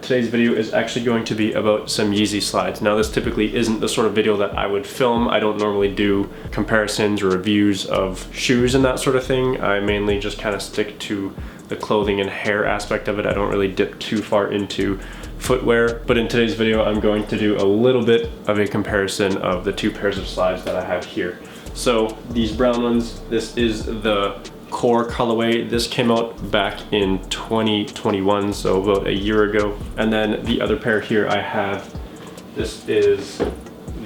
Today's video is actually going to be about some Yeezy slides. Now this typically isn't the sort of video that I would film. I don't normally do comparisons or reviews of shoes and that sort of thing. I mainly just kind of stick to the clothing and hair aspect of it. I don't really dip too far into footwear. But in today's video, I'm going to do a little bit of a comparison of the two pairs of slides that I have here. So these brown ones, this is the core colorway. This came out back in 2021, so about a year ago. And then the other pair here I have, this is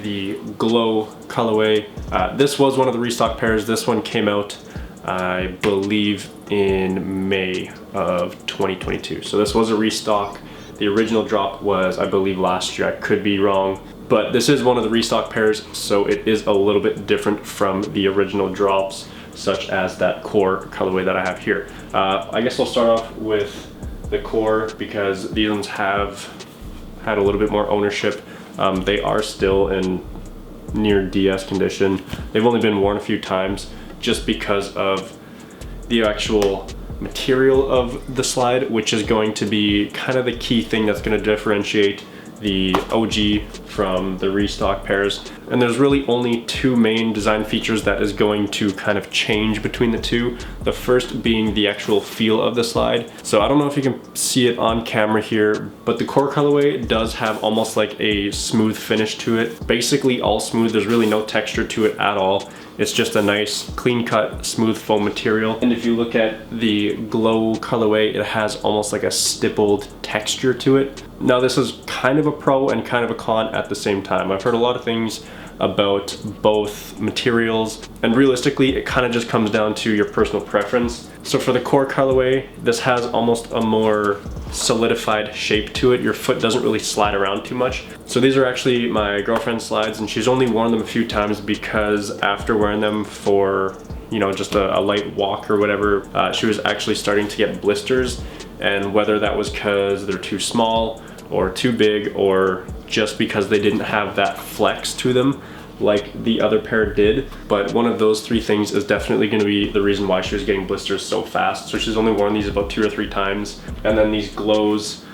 the glow colorway. This was one of the restock pairs. This one came out, I believe, in May of 2022. So this was a restock. The original drop was, I believe, last year. I could be wrong, but this is one of the restock pairs, so it is a little bit different from the original drops, such as that core colorway that I have here. I guess I'll start off with the core because these ones have had a little bit more ownership. They are still in near DS condition. They've only been worn a few times just because of the actual material of the slide, which is going to be kind of the key thing that's going to differentiate the OG from the restock pairs. And there's really only two main design features that is going to kind of change between the two. The first being the actual feel of the slide. So I don't know if you can see it on camera here, but the core colorway does have almost like a smooth finish to it. Basically all smooth, there's really no texture to it at all. It's just a nice clean cut smooth foam material. And if you look at the glow colorway, it has almost like a stippled texture to it. Now this is kind of a pro and kind of a con at the same time. I've heard a lot of things about both materials, and realistically it kind of just comes down to your personal preference. So for the core colorway, this has almost a more solidified shape to it. Your foot doesn't really slide around too much. So these are actually my girlfriend's slides, and she's only worn them a few times because after wearing them for, you know, just a light walk or whatever, she was actually starting to get blisters. And whether that was because they're too small or too big, or just because they didn't have that flex to them like the other pair did. But one of those three things is definitely going to be the reason why she was getting blisters so fast. So she's only worn these about 2 or 3 times. And then these glows,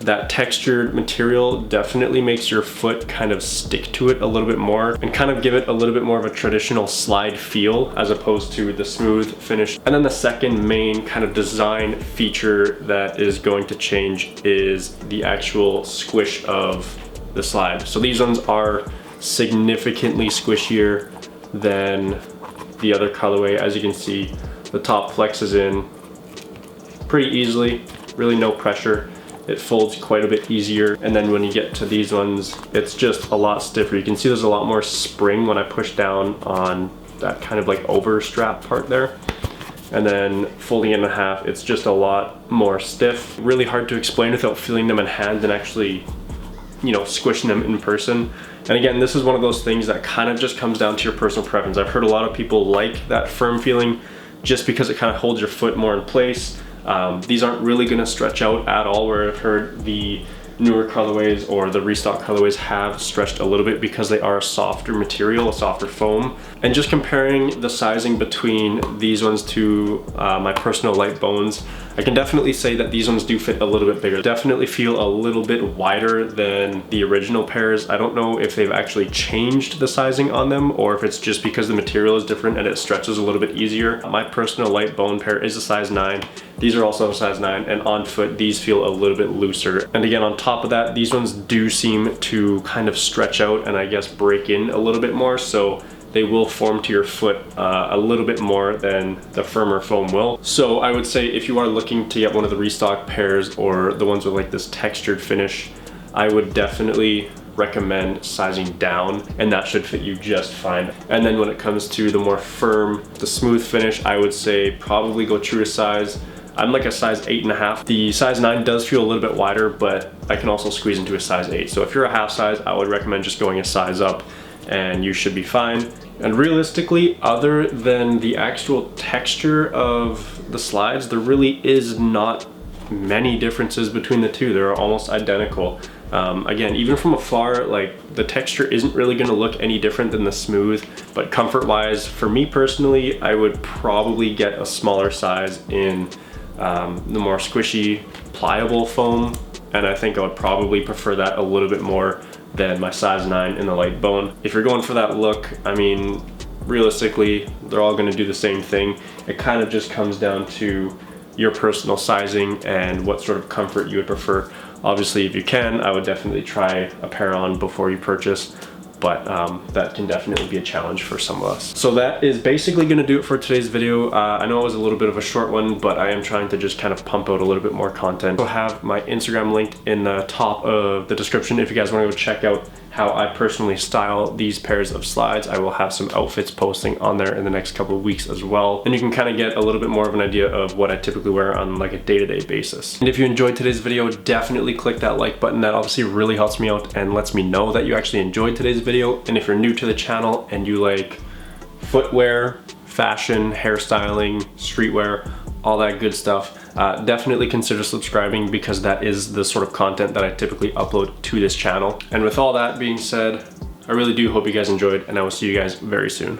that textured material definitely makes your foot kind of stick to it a little bit more and kind of give it a little bit more of a traditional slide feel as opposed to the smooth finish. And then the second main kind of design feature that is going to change is the actual squish of the slide. So these ones are significantly squishier than the other colorway. As you can see, the top flexes in pretty easily, really no pressure. It folds quite a bit easier. And then when you get to these ones, it's just a lot stiffer. You can see there's a lot more spring when I push down on that kind of like over strap part there. And then folding it in half, it's just a lot more stiff. Really hard to explain without feeling them in hand and actually, you know, squishing them in person. And again, this is one of those things that kind of just comes down to your personal preference. I've heard a lot of people like that firm feeling just because it kind of holds your foot more in place. These aren't really going to stretch out at all, where I've heard the newer colorways or the restock colorways have stretched a little bit because they are a softer material, a softer foam. And just comparing the sizing between these ones to my personal light bones, I can definitely say that these ones do fit a little bit bigger. Definitely feel a little bit wider than the original pairs. I don't know if they've actually changed the sizing on them or if it's just because the material is different and it stretches a little bit easier. My personal light bone pair is a size 9. These are also a size 9, and on foot these feel a little bit looser. And again, on top of that, these ones do seem to kind of stretch out and I guess break in a little bit more, so they will form to your foot a little bit more than the firmer foam will. So I would say if you are looking to get one of the restock pairs or the ones with like this textured finish, I would definitely recommend sizing down, and that should fit you just fine. And then when it comes to the more firm, the smooth finish, I would say probably go true to size. I'm like a size 8.5. The size 9 does feel a little bit wider, but I can also squeeze into a size 8. So if you're a half size, I would recommend just going a size up and you should be fine. And realistically, other than the actual texture of the slides, there really is not many differences between the two. They're almost identical. Again, even from afar, like the texture isn't really gonna look any different than the smooth, but comfort wise, for me personally, I would probably get a smaller size in the more squishy, pliable foam and I think I would probably prefer that a little bit more than my size 9 in the light bone. If you're going for that look, I mean, realistically, they're all gonna do the same thing. It kind of just comes down to your personal sizing and what sort of comfort you would prefer. Obviously, if you can, I would definitely try a pair on before you purchase, but that can definitely be a challenge for some of us. So that is basically gonna do it for today's video. I know it was a little bit of a short one, but I am trying to just kind of pump out a little bit more content. I'll have my Instagram linked in the top of the description if you guys wanna go check out how I personally style these pairs of slides. I will have some outfits posting on there in the next couple of weeks as well. And you can kind of get a little bit more of an idea of what I typically wear on like a day-to-day basis. And if you enjoyed today's video, definitely click that like button. That obviously really helps me out and lets me know that you actually enjoyed today's video. And if you're new to the channel and you like footwear, fashion, hairstyling, streetwear, all that good stuff, definitely consider subscribing, because that is the sort of content that I typically upload to this channel. And with all that being said, I really do hope you guys enjoyed, and I will see you guys very soon.